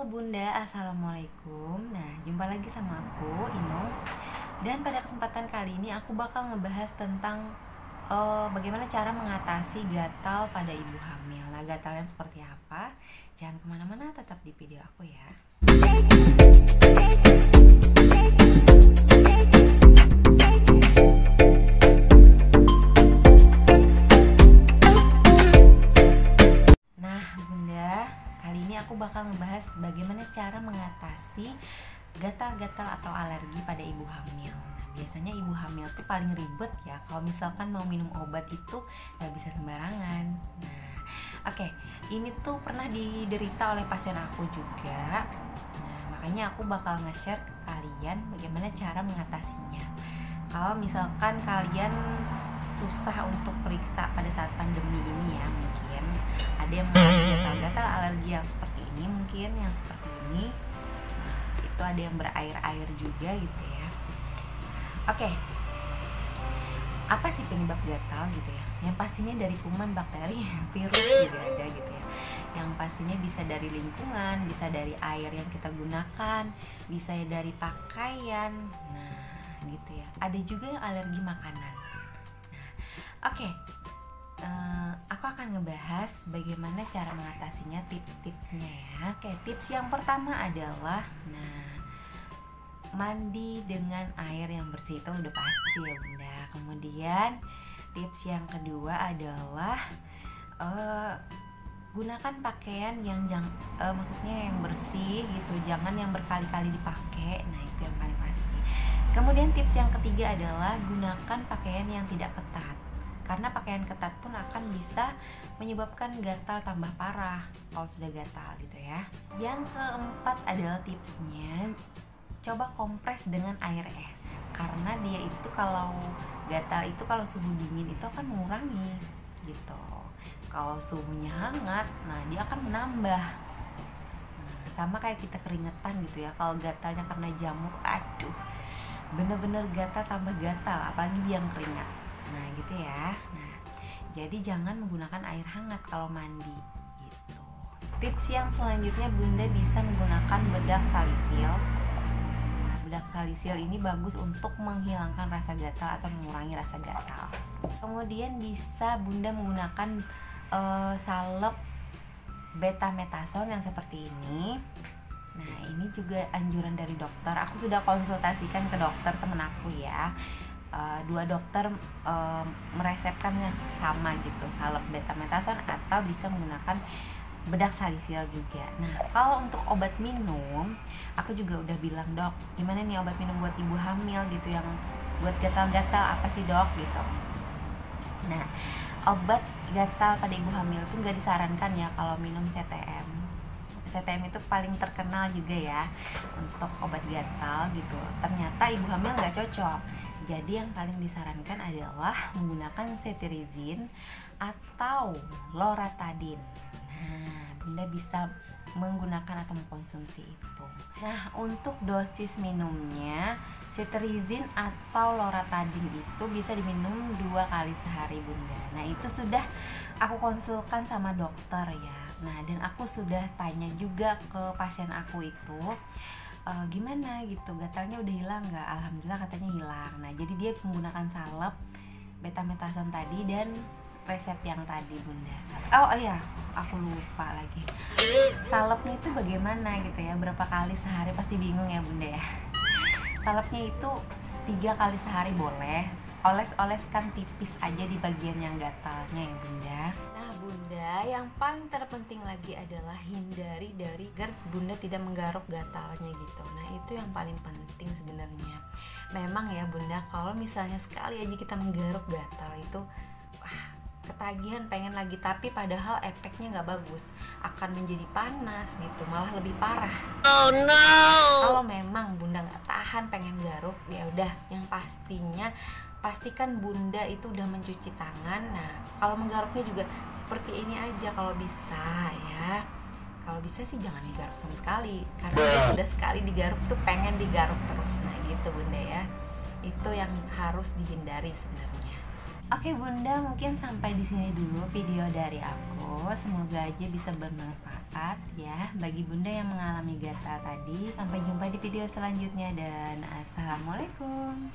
Halo Bunda, Assalamualaikum. Nah, jumpa lagi sama aku, Inung. Dan pada kesempatan kali ini aku bakal ngebahas tentang bagaimana cara mengatasi gatal pada ibu hamil. Nah, gatalnya seperti apa? Jangan kemana-mana, tetap di video aku ya. Nah, Bunda, kali ini aku bakal ngebahas bagaimana cara mengatasi gatal-gatal atau alergi pada ibu hamil. Nah, biasanya ibu hamil tuh paling ribet ya kalau misalkan mau minum obat itu gak bisa sembarangan. Nah, oke, ini tuh pernah diderita oleh pasien aku juga. Nah, makanya aku bakal nge-share ke kalian bagaimana cara mengatasinya. Kalau misalkan kalian susah untuk periksa pada saat pandemi ini ya, mungkin ada yang mengalami gatal-gatal alergi yang seperti ini, mungkin yang seperti ini. Nah, itu ada yang berair-air juga gitu ya. Oke, apa sih penyebab gatal gitu ya? Yang pastinya dari kuman, bakteri, virus juga ada gitu ya. Yang pastinya bisa dari lingkungan, bisa dari air yang kita gunakan, bisa dari pakaian. Nah, gitu ya. Ada juga yang alergi makanan. Oke, aku akan ngebahas bagaimana cara mengatasinya, tips-tipsnya ya. Oke, tips yang pertama adalah, mandi dengan air yang bersih, itu udah pasti ya Bunda. Kemudian tips yang kedua adalah gunakan pakaian yang maksudnya yang bersih gitu, jangan yang berkali-kali dipakai. Nah, itu yang paling pasti. Kemudian tips yang ketiga adalah gunakan pakaian yang tidak ketat, karena pakaian ketat pun akan bisa menyebabkan gatal tambah parah kalau sudah gatal gitu ya. Yang keempat adalah tipsnya, coba kompres dengan air es, karena dia itu kalau gatal itu kalau suhu dingin itu akan mengurangi gitu. Kalau suhunya hangat, nah dia akan menambah. Nah, sama kayak kita keringetan gitu ya, kalau gatalnya karena jamur, aduh bener-bener gatal tambah gatal, apalagi dia yang keringat. Nah gitu ya. Nah, jadi jangan menggunakan air hangat kalau mandi gitu. Tips yang selanjutnya, Bunda bisa menggunakan bedak salisil. Nah, bedak salisil ini bagus untuk menghilangkan rasa gatal atau mengurangi rasa gatal. Kemudian bisa Bunda menggunakan salep betametason yang seperti ini. Nah, ini juga anjuran dari dokter. Aku sudah konsultasikan ke dokter temen aku ya. Dua dokter meresepkannya sama gitu, salep betametason atau bisa menggunakan bedak salisil juga. Nah, kalau untuk obat minum, aku juga udah bilang, dok, gimana nih obat minum buat ibu hamil gitu yang buat gatal-gatal, apa sih dok gitu. Nah, obat gatal pada ibu hamil itu nggak disarankan ya kalau minum CTM. CTM itu paling terkenal juga ya untuk obat gatal gitu. Ternyata ibu hamil nggak cocok. Jadi yang paling disarankan adalah menggunakan cetirizine atau loratadine. Nah, Bunda bisa menggunakan atau mengkonsumsi itu. Nah, untuk dosis minumnya, cetirizine atau loratadine itu bisa diminum 2 kali sehari Bunda. Nah, itu sudah aku konsulkan sama dokter ya. Nah, dan aku sudah tanya juga ke pasien aku itu, gimana gitu, gatalnya udah hilang nggak? Alhamdulillah katanya hilang. Nah, jadi dia menggunakan salep betametason tadi dan resep yang tadi Bunda. Oh iya, aku lupa lagi. Salepnya itu bagaimana gitu ya? Berapa kali sehari? Pasti bingung ya Bunda ya. Salepnya itu 3 kali sehari boleh. Oles-oleskan tipis aja di bagian yang gatalnya ya Bunda. Nah Bunda, yang paling terpenting lagi adalah hindari dari Bunda tidak menggaruk gatalnya gitu. Nah, itu yang paling penting sebenarnya. Memang ya Bunda, kalau misalnya sekali aja kita menggaruk gatal itu ketagihan, pengen lagi, tapi padahal efeknya nggak bagus, akan menjadi panas gitu, malah lebih parah. Oh no! Kalau memang Bunda nggak tahan pengen garuk, ya udah, yang pastikan Bunda itu udah mencuci tangan. Nah, kalau menggaruknya juga seperti ini aja kalau bisa ya. Kalau bisa sih jangan digaruk sama sekali, karena sudah sekali digaruk tuh pengen digaruk terus. Nah gitu Bunda ya, itu yang harus dihindari sebenarnya. Oke Bunda, mungkin sampai di sini dulu video dari aku. Semoga aja bisa bermanfaat. bermanfaat ya bagi bunda yang mengalami gatal tadi. Sampai jumpa di video selanjutnya dan assalamualaikum.